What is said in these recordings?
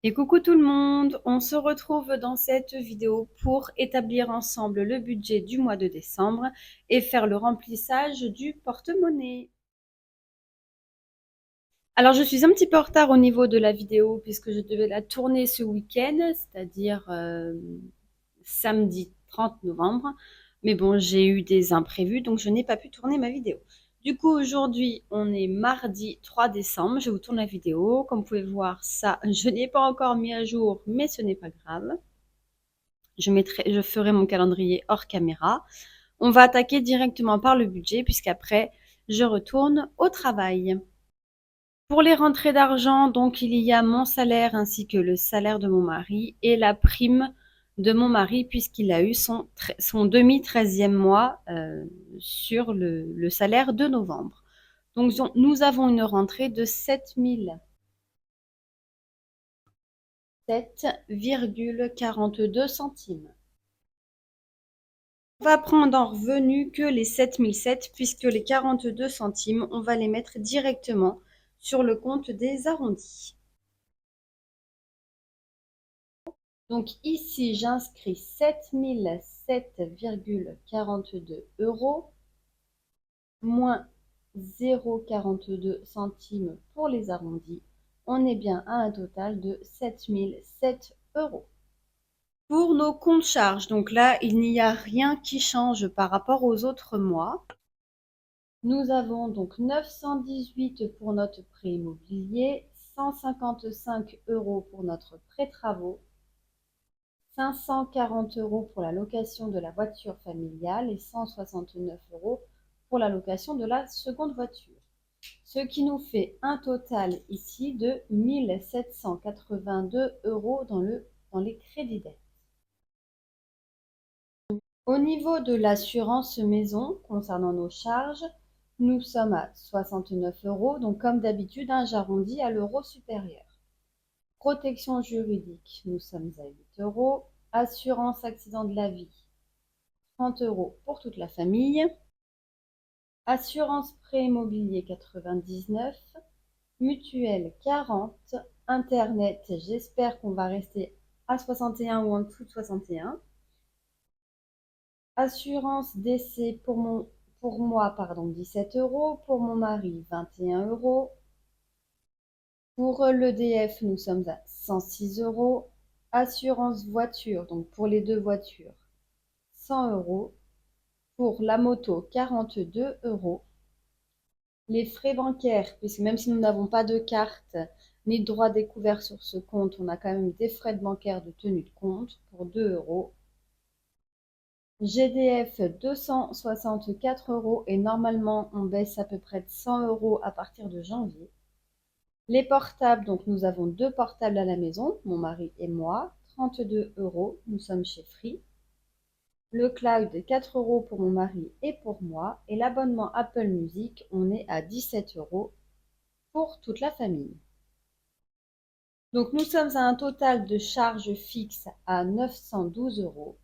Et coucou tout le monde, on se retrouve dans cette vidéo pour établir ensemble le budget du mois de décembre et faire le remplissage du porte-monnaie. Alors je suis un petit peu en retard au niveau de la vidéo puisque je devais la tourner ce week-end, c'est-à-dire samedi 30 novembre. Mais bon, j'ai eu des imprévus, donc je n'ai pas pu tourner ma vidéo. Du coup, aujourd'hui, on est mardi 3 décembre. Je vous tourne la vidéo. Comme vous pouvez voir, ça, je n'ai pas encore mis à jour, mais ce n'est pas grave. Je ferai mon calendrier hors caméra. On va attaquer directement par le budget, puisqu'après, je retourne au travail. Pour les rentrées d'argent, donc il y a mon salaire ainsi que le salaire de mon mari et la prime de mon mari puisqu'il a eu son demi-13e mois sur le salaire de novembre. Donc nous avons une rentrée de 7,42 centimes. On va prendre en revenu que les 7 007 puisque les 42 centimes, on va les mettre directement sur le compte des arrondis. Donc ici, j'inscris 7 007,42 € moins 0,42 centimes pour les arrondis. On est bien à un total de 7 007 €. Pour nos comptes charges, donc là, il n'y a rien qui change par rapport aux autres mois. Nous avons donc 918 pour notre prêt immobilier, 155 € pour notre prêt travaux, 540 € pour la location de la voiture familiale et 169 € pour la location de la seconde voiture. Ce qui nous fait un total ici de 1782 € dans les crédits dettes. Au niveau de l'assurance maison, concernant nos charges, nous sommes à 69 €, donc comme d'habitude, j'arrondis à l'euro supérieur. Protection juridique, nous sommes à 8 €. Assurance accident de la vie, 30 € pour toute la famille. Assurance prêt immobilier, 99. Mutuelle, 40. Internet, j'espère qu'on va rester à 61 ou en dessous de 61. Assurance décès pour moi, 17 €. Pour mon mari, 21 €. Pour l'EDF, nous sommes à 106 €. Assurance voiture, donc pour les deux voitures, 100 €. Pour la moto, 42 €. Les frais bancaires, puisque même si nous n'avons pas de carte ni de droit découvert sur ce compte, on a quand même des frais bancaires de tenue de compte pour 2 €. GDF, 264 € et normalement on baisse à peu près de 100 € à partir de janvier. Les portables, donc nous avons 2 portables à la maison, mon mari et moi, 32 €, nous sommes chez Free. Le cloud, 4 € pour mon mari et pour moi. Et l'abonnement Apple Music, on est à 17 € pour toute la famille. Donc nous sommes à un total de charges fixes à 912 €.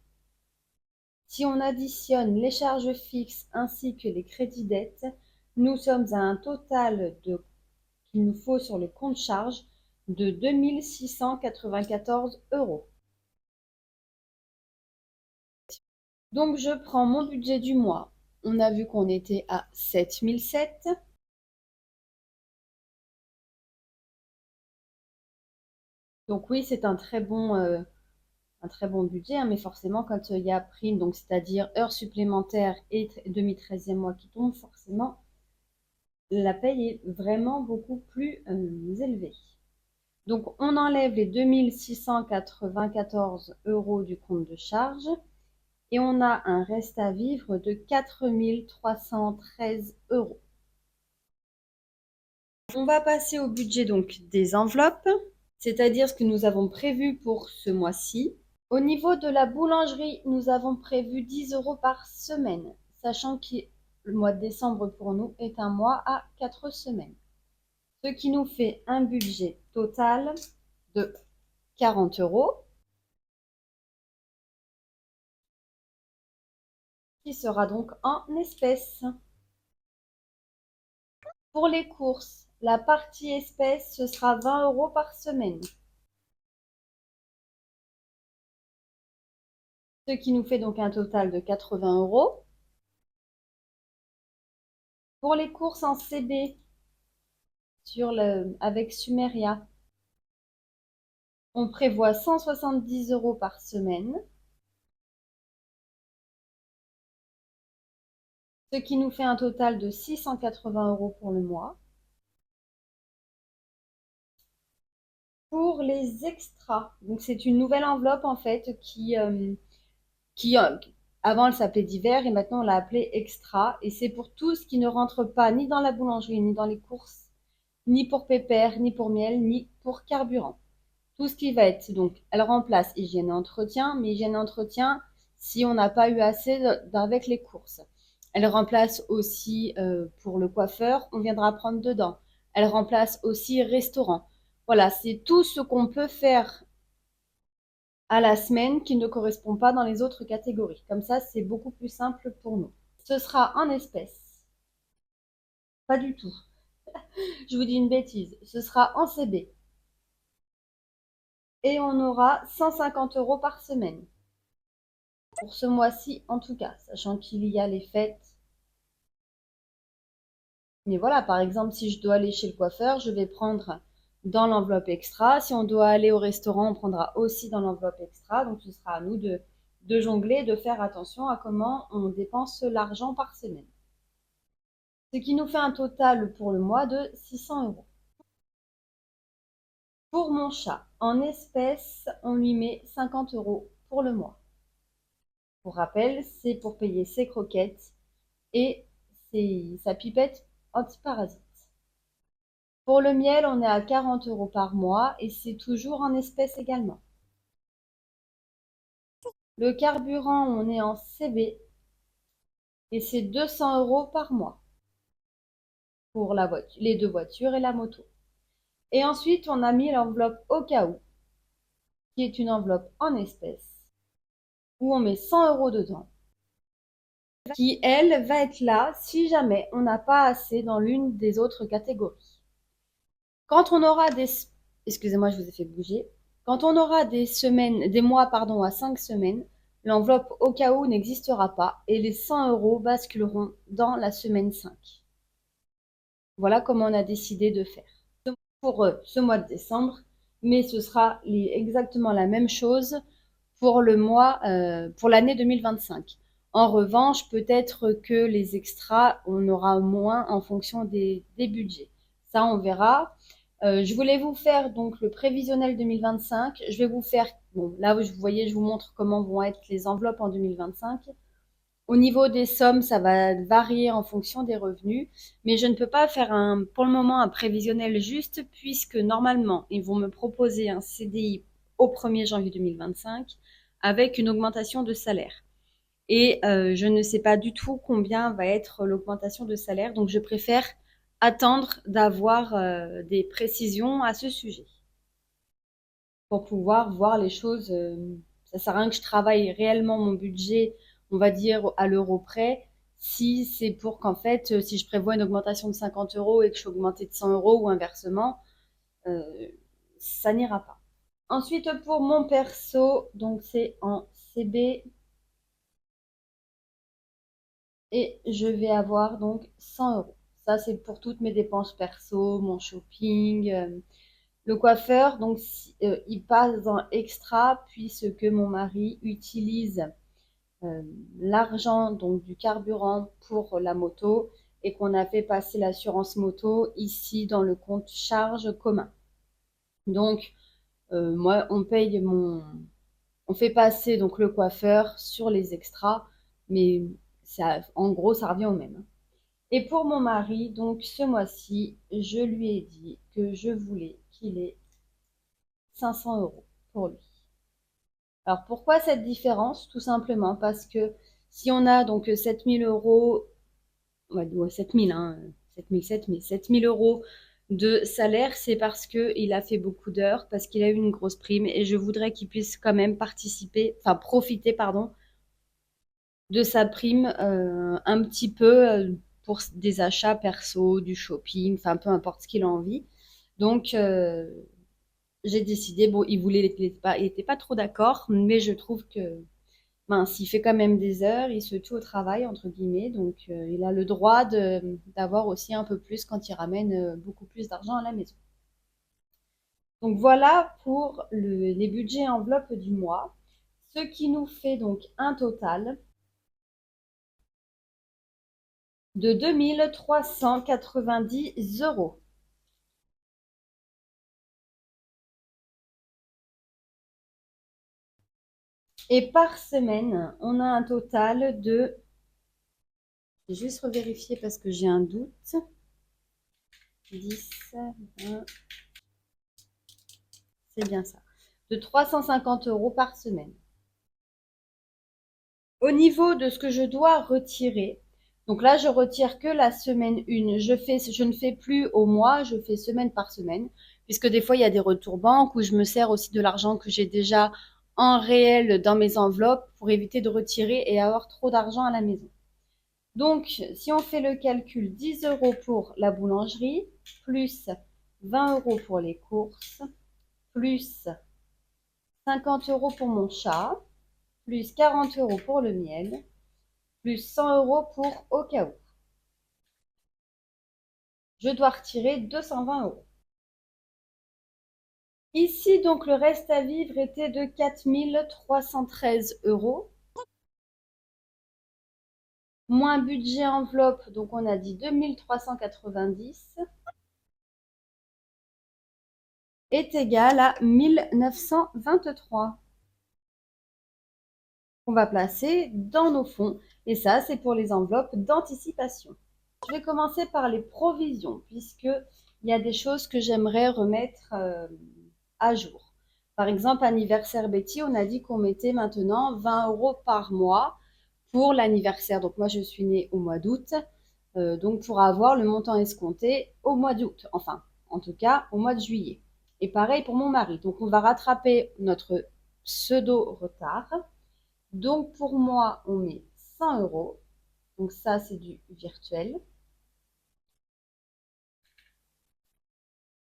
Si on additionne les charges fixes ainsi que les crédits dettes, nous sommes à un total qu'il nous faut sur le compte charge de 2 694 €. Donc je prends mon budget du mois. On a vu qu'on était à 7 007. Donc oui, c'est un très bon budget, hein, mais forcément, quand il y a prime, donc c'est-à-dire heures supplémentaires et demi-13e mois qui tombent, forcément, la paye est vraiment beaucoup plus élevée. Donc on enlève les 2 694 € du compte de charge et on a un reste à vivre de 4 313 €. On va passer au budget donc des enveloppes, c'est-à-dire ce que nous avons prévu pour ce mois-ci. Au niveau de la boulangerie, nous avons prévu 10 € par semaine, sachant que le mois de décembre pour nous est un mois à 4 semaines. Ce qui nous fait un budget total de 40 €, qui sera donc en espèces. Pour les courses, la partie espèces, ce sera 20 € par semaine. Ce qui nous fait donc un total de 80 euros. Pour les courses en CB avec Sumeria, on prévoit 170 euros par semaine, ce qui nous fait un total de 680 euros pour le mois. Pour les extras, donc c'est une nouvelle enveloppe en fait qui avant elle s'appelait divers et maintenant on l'a appelée extra, et c'est pour tout ce qui ne rentre pas ni dans la boulangerie, ni dans les courses, ni pour pépère, ni pour miel, ni pour carburant. Tout ce qui va être, donc, elle remplace hygiène et entretien, mais hygiène et entretien, si on n'a pas eu assez avec les courses. Elle remplace aussi pour le coiffeur, on viendra prendre dedans. Elle remplace aussi restaurant. Voilà, c'est tout ce qu'on peut faire à la semaine qui ne correspond pas dans les autres catégories. Comme ça, c'est beaucoup plus simple pour nous. Ce sera en espèces. Pas du tout. Je vous dis une bêtise. Ce sera en CB. Et on aura 150 euros par semaine. Pour ce mois-ci, en tout cas, sachant qu'il y a les fêtes. Mais voilà, par exemple, si je dois aller chez le coiffeur, je vais prendre dans l'enveloppe extra. Si on doit aller au restaurant, on prendra aussi dans l'enveloppe extra. Donc, ce sera à nous de jongler, de faire attention à comment on dépense l'argent par semaine. Ce qui nous fait un total pour le mois de 600 euros. Pour mon chat, en espèces, on lui met 50 euros pour le mois. Pour rappel, c'est pour payer ses croquettes et sa pipette antiparasite. Pour le miel, on est à 40 euros par mois et c'est toujours en espèces également. Le carburant, on est en CB et c'est 200 euros par mois pour les deux voitures et la moto. Et ensuite, on a mis l'enveloppe au cas où, qui est une enveloppe en espèces, où on met 100 euros dedans, qui, elle, va être là si jamais on n'a pas assez dans l'une des autres catégories. Quand on aura excusez-moi, je vous ai fait bouger. Quand on aura des mois, pardon, à 5 semaines, l'enveloppe au cas où n'existera pas et les 100 euros basculeront dans la semaine 5. Voilà comment on a décidé de faire pour ce mois de décembre, mais ce sera exactement la même chose pour pour l'année 2025. En revanche, peut-être que les extras, on aura moins en fonction des budgets. Ça, on verra. Je voulais vous faire donc le prévisionnel 2025. Je vais vous faire, bon, là où vous voyez, je vous montre comment vont être les enveloppes en 2025. Au niveau des sommes, ça va varier en fonction des revenus, mais je ne peux pas faire pour le moment un prévisionnel juste puisque normalement, ils vont me proposer un CDI au 1er janvier 2025 avec une augmentation de salaire. Et je ne sais pas du tout combien va être l'augmentation de salaire, donc je préfère attendre d'avoir des précisions à ce sujet pour pouvoir voir les choses. Ça sert à rien que je travaille réellement mon budget, on va dire à l'euro près, si c'est pour qu'en fait, si je prévois une augmentation de 50 euros et que je suis augmentée de 100 euros ou inversement, euh, ça n'ira pas. Ensuite, pour mon perso, donc c'est en CB et je vais avoir donc 100 euros. Ça, c'est pour toutes mes dépenses perso, mon shopping. Le coiffeur, donc, il passe dans extra puisque mon mari utilise euh, l'argent donc du carburant pour la moto et qu'on a fait passer l'assurance moto ici dans le compte charge commun. Donc, moi, on fait passer donc le coiffeur sur les extras, mais ça, en gros, ça revient au même. Et pour mon mari, donc ce mois-ci, je lui ai dit que je voulais qu'il ait 500 euros pour lui. Alors pourquoi cette différence? Tout simplement parce que si on a donc 7000 euros, ouais, 7000, hein, 7000 euros de salaire, c'est parce qu'il a fait beaucoup d'heures, parce qu'il a eu une grosse prime et je voudrais qu'il puisse quand même profiter, pardon, de sa prime un petit peu pour des achats perso, du shopping, enfin peu importe ce qu'il a envie. Donc j'ai décidé, bon, il était pas trop d'accord, mais je trouve que mince, il fait quand même des heures, il se tue au travail, entre guillemets, donc il a le droit d'avoir aussi un peu plus quand il ramène beaucoup plus d'argent à la maison. Donc voilà pour les budgets enveloppes du mois, ce qui nous fait donc un total de 2 390 €. Et par semaine, on a un total de, je vais juste revérifier parce que j'ai un doute, 10, 20, c'est bien ça, de 350 € par semaine. Au niveau de ce que je dois retirer, donc là, je retire que la semaine 1. Je ne fais plus au mois, je fais semaine par semaine, puisque des fois, il y a des retours banques où je me sers aussi de l'argent que j'ai déjà en réel dans mes enveloppes pour éviter de retirer et avoir trop d'argent à la maison. Donc, si on fait le calcul, 10 € pour la boulangerie, plus 20 € pour les courses, plus 50 € pour mon chat, plus 40 € pour le miel, plus 100 € pour au cas où. Je dois retirer 220 €. Ici, donc, le reste à vivre était de 4 313 €. Moins budget enveloppe, donc on a dit 2 390 est égal à 1 923. On va placer dans nos fonds. Et ça, c'est pour les enveloppes d'anticipation. Je vais commencer par les provisions, puisqu'il y a des choses que j'aimerais remettre à jour. Par exemple, anniversaire Betty, on a dit qu'on mettait maintenant 20 € par mois pour l'anniversaire. Donc moi, je suis née au mois d'août, donc pour avoir le montant escompté au mois d'août. Enfin, en tout cas, au mois de juillet. Et pareil pour mon mari. Donc on va rattraper notre pseudo-retard. Donc pour moi, on met 100 €. Donc ça, c'est du virtuel.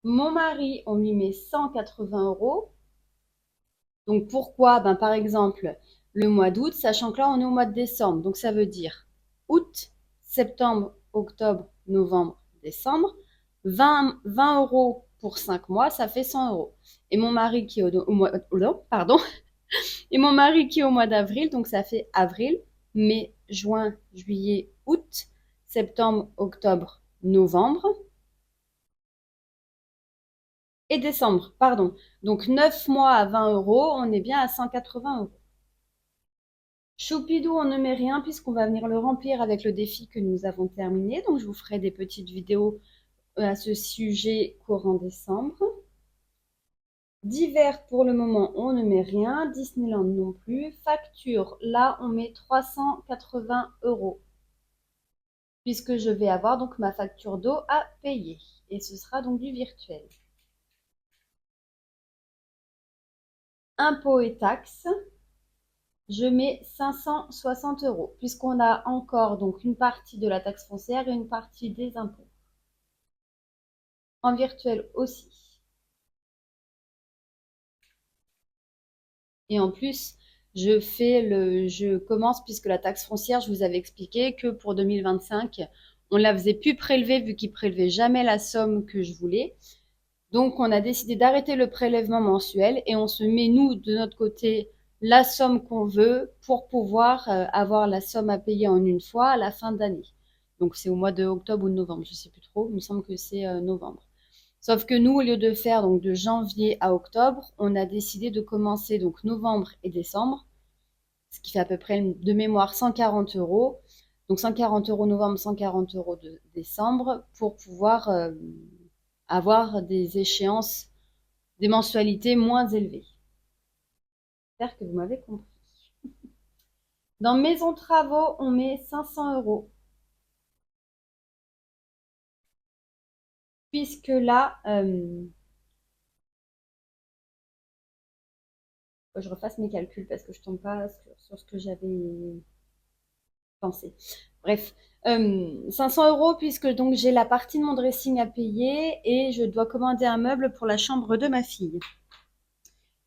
Mon mari, on lui met 180 €. Donc pourquoi? Ben, par exemple, le mois d'août, sachant que là, on est au mois de décembre. Donc ça veut dire août, septembre, octobre, novembre, décembre. 20 € pour 5 mois, ça fait 100 €. Et mon mari qui est au mois, pardon, et mon mari qui est au mois d'avril, donc ça fait avril, mai, juin, juillet, août, septembre, octobre, novembre et décembre, pardon. Donc 9 mois à 20 €, on est bien à 180 €. Choupidou, on ne met rien puisqu'on va venir le remplir avec le défi que nous avons terminé. Donc je vous ferai des petites vidéos à ce sujet courant décembre. Divers, pour le moment, on ne met rien. Disneyland non plus. Facture, là, on met 380 €. Puisque je vais avoir donc ma facture d'eau à payer. Et ce sera donc du virtuel. Impôts et taxes, je mets 560 €, puisqu'on a encore donc une partie de la taxe foncière et une partie des impôts. En virtuel aussi. Et en plus, je commence, puisque la taxe foncière, je vous avais expliqué que pour 2025, on la faisait plus prélever vu qu'il prélevait jamais la somme que je voulais. Donc, on a décidé d'arrêter le prélèvement mensuel et on se met, nous, de notre côté, la somme qu'on veut pour pouvoir avoir la somme à payer en une fois à la fin d'année. Donc, c'est au mois de octobre ou de novembre, je ne sais plus trop, il me semble que c'est novembre. Sauf que nous, au lieu de faire donc de janvier à octobre, on a décidé de commencer donc novembre et décembre, ce qui fait à peu près de mémoire 140 €. Donc 140 € novembre, 140 € de décembre pour pouvoir avoir des échéances, des mensualités moins élevées. J'espère que vous m'avez compris. Dans maison travaux, on met 500 €. Puisque là, je refasse mes calculs parce que je ne tombe pas sur ce que j'avais pensé. Bref, 500 € puisque donc j'ai la partie de mon dressing à payer et je dois commander un meuble pour la chambre de ma fille.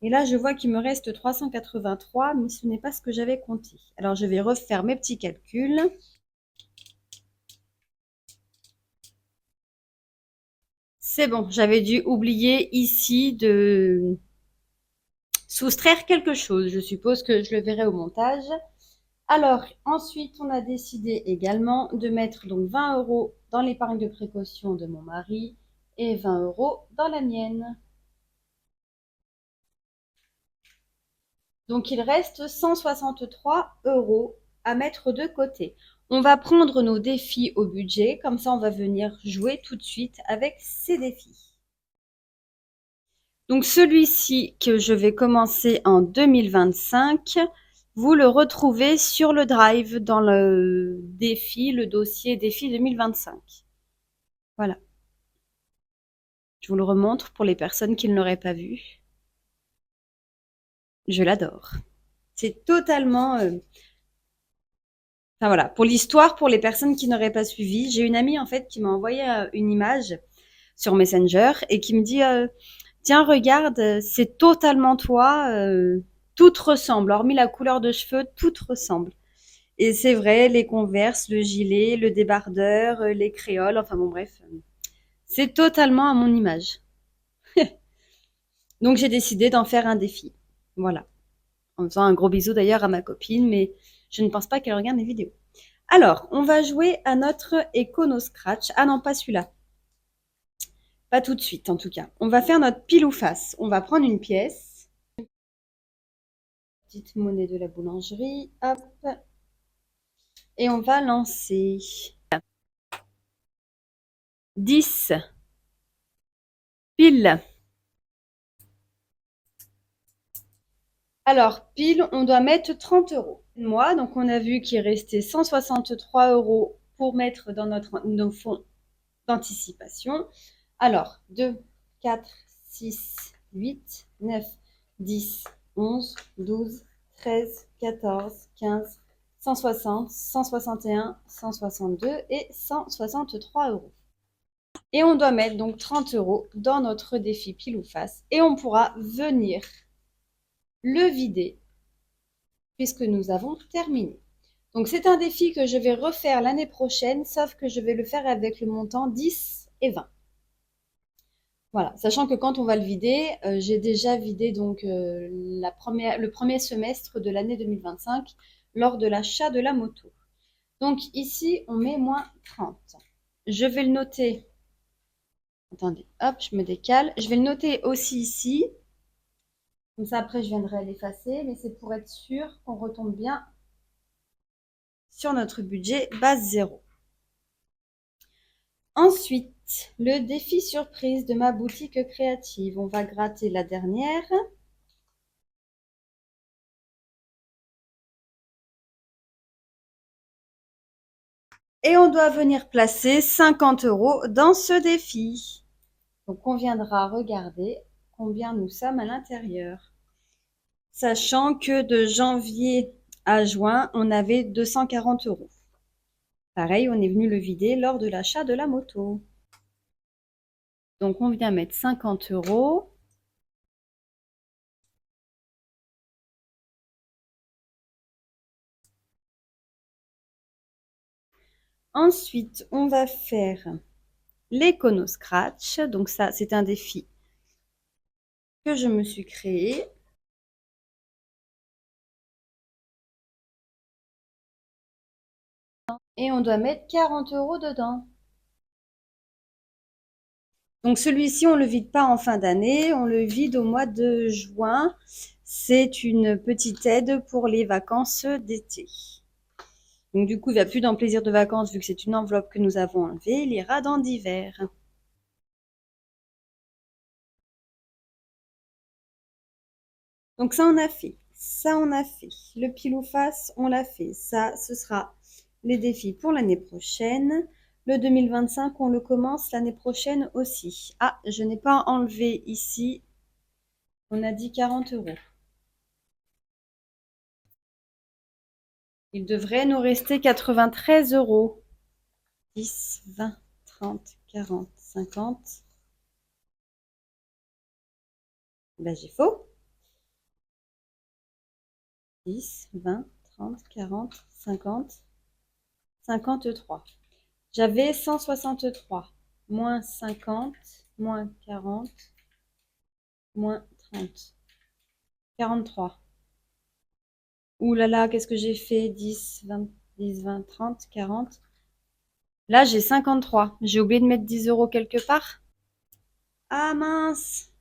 Et là, je vois qu'il me reste 383, mais ce n'est pas ce que j'avais compté. Alors, je vais refaire mes petits calculs. C'est bon, j'avais dû oublier ici de soustraire quelque chose. Je suppose que je le verrai au montage. Alors, ensuite, on a décidé également de mettre donc 20 € dans l'épargne de précaution de mon mari et 20 € dans la mienne. Donc, il reste 163 € à mettre de côté. On va prendre nos défis au budget, comme ça on va venir jouer tout de suite avec ces défis. Donc celui-ci que je vais commencer en 2025, vous le retrouvez sur le Drive dans le défi, le dossier défi 2025. Voilà. Je vous le remontre pour les personnes qui ne l'auraient pas vu. Je l'adore. C'est totalement... Enfin voilà, pour l'histoire, pour les personnes qui n'auraient pas suivi, j'ai une amie en fait qui m'a envoyé une image sur Messenger et qui me dit tiens, regarde, c'est totalement toi, tout te ressemble, hormis la couleur de cheveux, tout te ressemble. Et c'est vrai, les Converse, le gilet, le débardeur, les créoles, enfin bon bref, c'est totalement à mon image. Donc j'ai décidé d'en faire un défi. Voilà. En faisant un gros bisou d'ailleurs à ma copine, mais je ne pense pas qu'elle regarde mes vidéos. Alors, on va jouer à notre Econo Scratch. Ah non, pas celui-là. Pas tout de suite, en tout cas. On va faire notre pile ou face. On va prendre une pièce. Petite monnaie de la boulangerie. Hop. Et on va lancer 10 pile. Alors, pile, on doit mettre 30 €. Moi, donc on a vu qu'il restait 163 € pour mettre dans nos fonds d'anticipation. Alors, 2, 4, 6, 8, 9, 10, 11, 12, 13, 14, 15, 160, 161, 162 et 163 €. Et on doit mettre donc 30 € dans notre défi pile ou face et on pourra venir le vider puisque nous avons terminé. Donc c'est un défi que je vais refaire l'année prochaine, sauf que je vais le faire avec le montant 10 et 20. Voilà, sachant que quand on va le vider, j'ai déjà vidé donc le premier semestre de l'année 2025 lors de l'achat de la moto. Donc ici, on met moins 30. Je vais le noter. Attendez, hop, je me décale. Je vais le noter aussi ici. Comme ça, après, je viendrai l'effacer, mais c'est pour être sûr qu'on retombe bien sur notre budget base 0. Ensuite, le défi surprise de ma boutique créative. On va gratter la dernière. Et on doit venir placer 50 € dans ce défi. Donc on viendra regarder combien nous sommes à l'intérieur. Sachant que de janvier à juin, on avait 240 €. Pareil, on est venu le vider lors de l'achat de la moto. Donc on vient mettre 50 €. Ensuite, on va faire l'Econo Scratch. Donc ça, c'est un défi que je me suis créé. Et on doit mettre 40 € dedans. Donc celui-ci, on ne le vide pas en fin d'année, on le vide au mois de juin. C'est une petite aide pour les vacances d'été. Donc du coup, il ne va plus dans plaisir de vacances vu que c'est une enveloppe que nous avons enlevée. Il ira dans d'hiver. Donc ça, on a fait. Ça, on a fait. Le pile ou face, on l'a fait. Ça, ce sera les défis pour l'année prochaine. Le 2025, on le commence l'année prochaine aussi. Ah, je n'ai pas enlevé ici. On a dit 40 €. Il devrait nous rester 93 €. 10, 20, 30, 40, 50. Ben, j'ai faux. 10, 20, 30, 40, 50, 53. J'avais 163. Moins 50, moins 40, moins 30. 43. Ouh là là, qu'est-ce que j'ai fait? 10, 20, 10, 20, 30, 40. Là, j'ai 53. J'ai oublié de mettre 10 euros quelque part. Ah mince!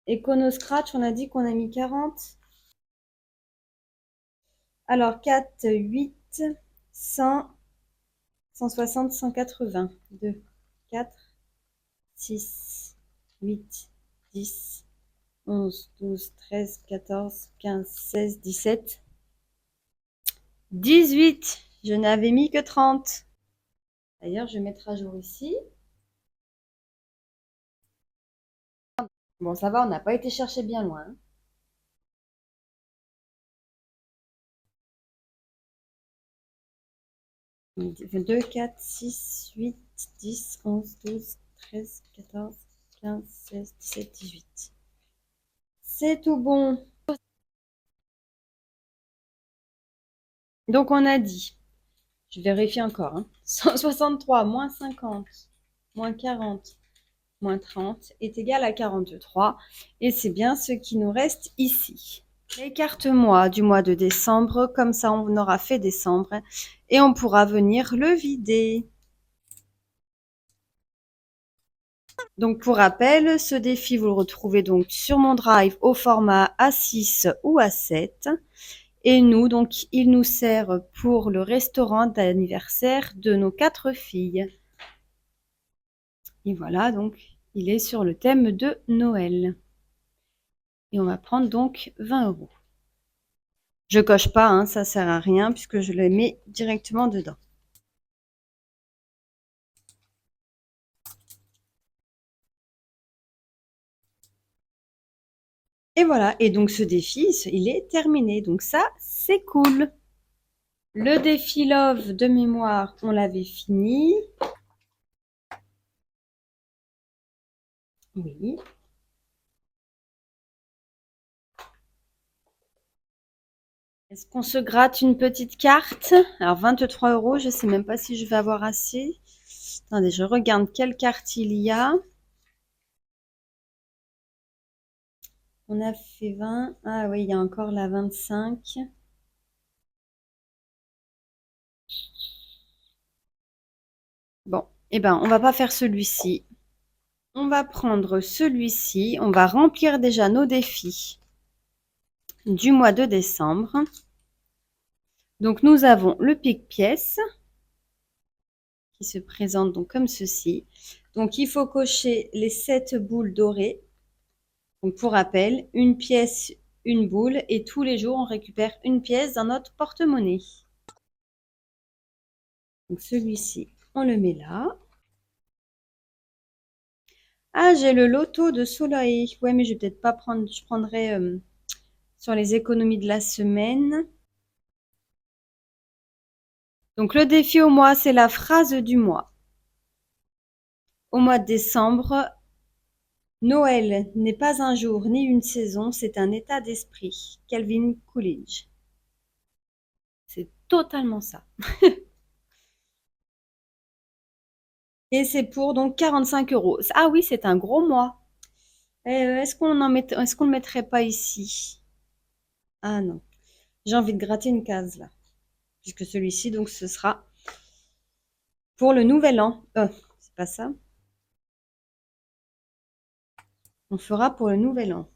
Econo Scratch, on a dit qu'on a mis 40. Alors, 4, 8, 100, 160, 180. 2, 4, 6, 8, 10, 11, 12, 13, 14, 15, 16, 17, 18. Je n'avais mis que 30. D'ailleurs, je vais mettre à jour ici. Bon, ça va, on n'a pas été chercher bien loin. 2, 4, 6, 8, 10, 11, 12, 13, 14, 15, 16, 17, 18. C'est tout bon. Donc, on a dit, je vérifie encore, hein, 163 moins 50 moins 40 moins 30 est égal à 43. Et c'est bien ce qui nous reste ici. Écarte-moi du mois de décembre, comme ça on aura fait décembre et on pourra venir le vider. Donc pour rappel, ce défi, vous le retrouvez donc sur mon drive au format A6 ou A7. Et nous, donc, il nous sert pour le restaurant d'anniversaire de nos 4 filles. Et voilà, donc, il est sur le thème de Noël. Et on va prendre donc 20 euros. Je coche pas, hein, ça sert à rien puisque je le mets directement dedans. Et voilà, et donc ce défi, il est terminé. Donc ça, c'est cool. Le défi Love de mémoire, on l'avait fini. Oui. Est-ce qu'on se gratte une petite carte? Alors 23 euros, je sais même pas si je vais avoir assez. Attendez, je regarde quelle carte il y a. On a fait 20. Ah oui, il y a encore la 25. Bon, eh ben, on va pas faire celui-ci. On va prendre celui-ci. On va remplir déjà nos défis du mois de décembre. Donc, nous avons le pique-pièce qui se présente donc comme ceci. Donc, il faut cocher les 7 boules dorées. Donc, pour rappel, une pièce, une boule, et tous les jours, on récupère une pièce dans notre porte-monnaie. Donc, celui-ci, on le met là. Ah, j'ai le loto de soleil. Ouais, mais je vais peut-être pas prendre. Je prendrai sur les économies de la semaine. Donc, le défi au mois, c'est la phrase du mois. Au mois de décembre, Noël n'est pas un jour ni une saison, c'est un état d'esprit. Calvin Coolidge. C'est totalement ça. Et c'est pour donc 45 euros. Ah oui, c'est un gros mois. Est-ce qu'on le mettrait pas ici? Ah non. J'ai envie de gratter une case là. Puisque celui-ci, donc, ce sera pour le nouvel an. C'est pas ça. On fera pour le nouvel an.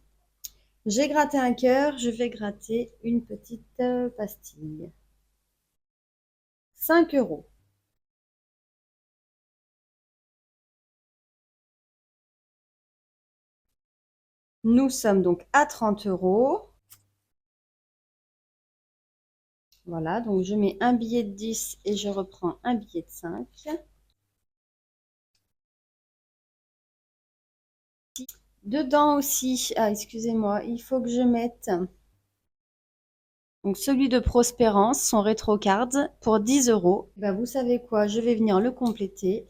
J'ai gratté un cœur, je vais gratter une petite pastille. 5 euros. Nous sommes donc à 30 euros. Voilà, donc je mets un billet de 10 et je reprends un billet de 5. Dedans aussi, ah excusez-moi, il faut que je mette donc celui de Prospérance, son rétrocard pour 10 euros. Ben, vous savez quoi, je vais venir le compléter.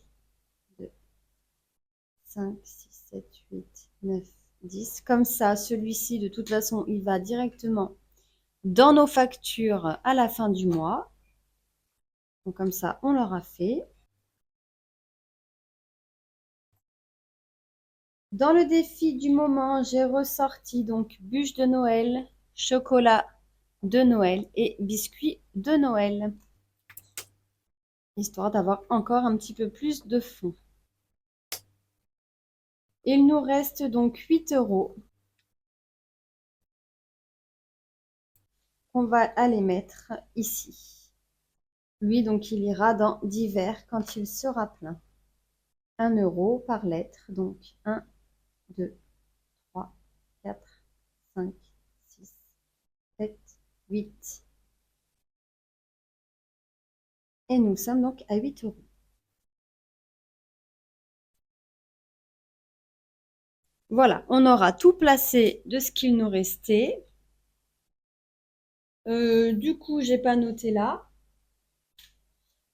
2, 5, 6, 7, 8, 9, 10. Comme ça, celui-ci, de toute façon, il va directement dans nos factures à la fin du mois. Donc comme ça, on l'aura fait. Dans le défi du moment, j'ai ressorti donc bûche de Noël, chocolat de Noël et biscuits de Noël, histoire d'avoir encore un petit peu plus de fond. Il nous reste donc 8 € qu'on va aller mettre ici. Lui, donc, il ira dans divers quand il sera plein. 1 € par lettre, donc 1, 2, 3, 4, 5, 6, 7, 8. Et nous sommes donc à 8 €. Voilà, on aura tout placé de ce qu'il nous restait. Du coup, j'ai pas noté là.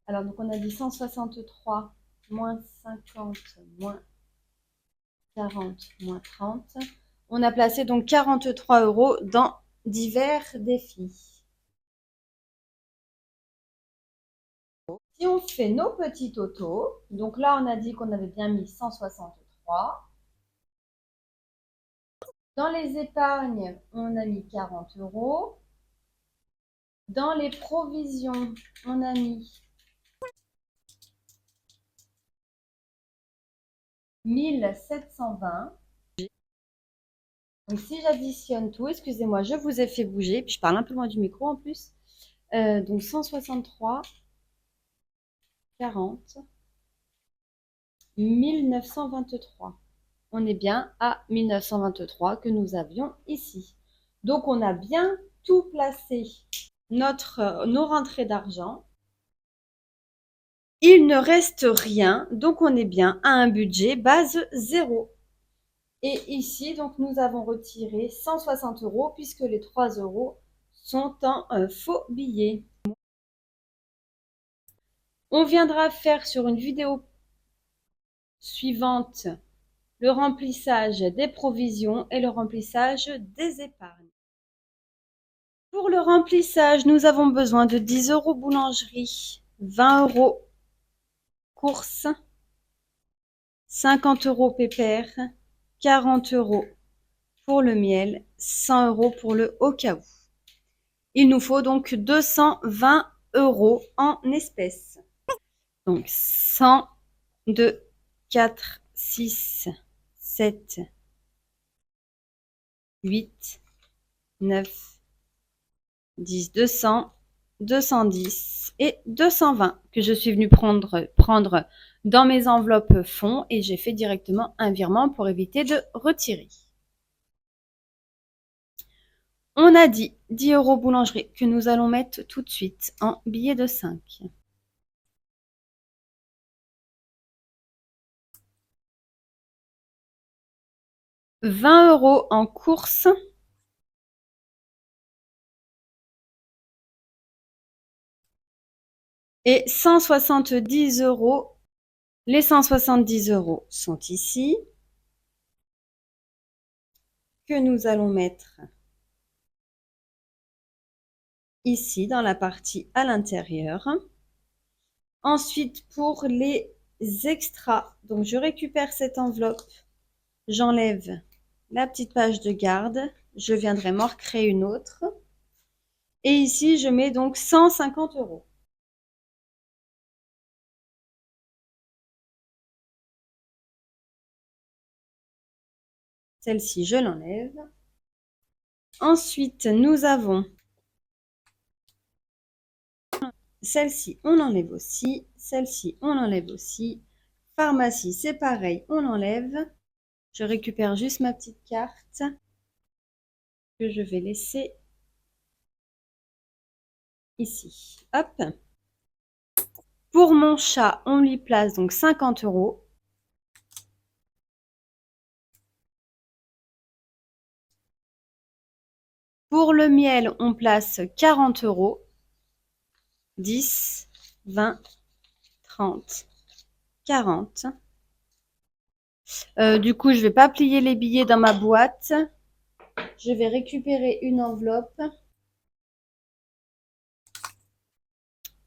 Alors, donc on a dit 163 moins 50 moins 40 moins 30. On a placé donc 43 € dans divers défis. Si on fait nos petits totaux, donc là on a dit qu'on avait bien mis 163. Dans les épargnes, on a mis 40 €. Dans les provisions, on a mis 1720. Donc si j'additionne tout, excusez-moi, je vous ai fait bouger, puis je parle un peu loin du micro en plus. Donc 163, 40, 1923. On est bien à 1923 que nous avions ici. Donc on a bien tout placé nos rentrées d'argent. Il ne reste rien, donc on est bien à un budget base 0. Et ici, donc, nous avons retiré 160 € puisque les 3 € sont en faux billets. On viendra faire sur une vidéo suivante le remplissage des provisions et le remplissage des épargnes. Pour le remplissage, nous avons besoin de 10 € boulangerie, 20 € courses, 50 € pépère, 40 € pour le miel, 100 € pour le au cas où. Il nous faut donc 220 € en espèces. Donc 100, 2, 4, 6, 7, 8, 9, 10, 200, 210 et 220 que je suis venue prendre dans mes enveloppes fonds et j'ai fait directement un virement pour éviter de retirer. On a dit 10 € boulangerie que nous allons mettre tout de suite en billets de 5. 20 € en courses. Et 170 €. Les 170 € sont ici, que nous allons mettre ici dans la partie à l'intérieur. Ensuite, pour les extras, donc je récupère cette enveloppe, j'enlève la petite page de garde, je viendrai m'en recréer une autre. Et ici, je mets donc 150 €. Celle-ci, je l'enlève. Ensuite, nous avons celle-ci, on l'enlève aussi. Celle-ci, on l'enlève aussi. Pharmacie, c'est pareil, on l'enlève. Je récupère juste ma petite carte que je vais laisser ici. Hop. Pour mon chat, on lui place donc 50 €. Pour le miel, on place 40 €. 10, 20, 30, 40. Du coup, je vais pas plier les billets dans ma boîte. Je vais récupérer une enveloppe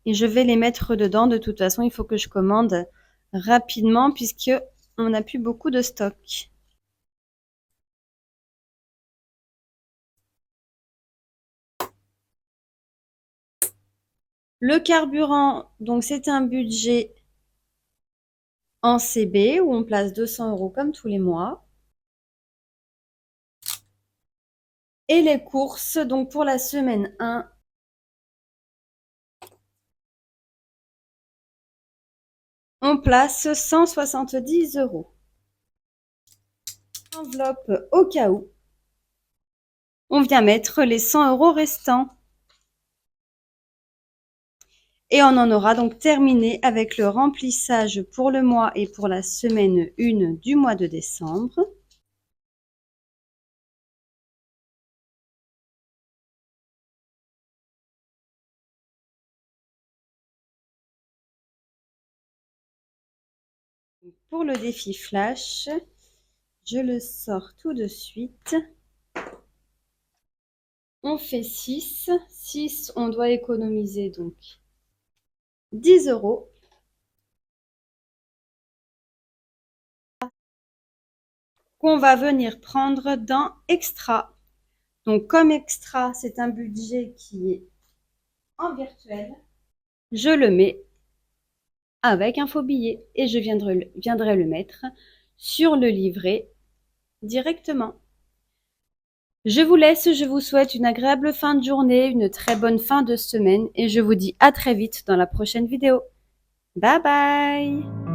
et je vais les mettre dedans. De toute façon, il faut que je commande rapidement puisque on n'a plus beaucoup de stock. Le carburant, donc c'est un budget en CB où on place 200 € comme tous les mois. Et les courses, donc pour la semaine 1, on place 170 €. Enveloppe au cas où. On vient mettre les 100 € restants. Et on en aura donc terminé avec le remplissage pour le mois et pour la semaine 1 du mois de décembre. Pour le défi flash, je le sors tout de suite. On fait 6. 6, on doit économiser donc 10 € qu'on va venir prendre dans extra. Donc comme extra, c'est un budget qui est en virtuel, je le mets avec un faux billet et je viendrai le mettre sur le livret directement. Je vous laisse, je vous souhaite une agréable fin de journée, une très bonne fin de semaine et je vous dis à très vite dans la prochaine vidéo. Bye bye!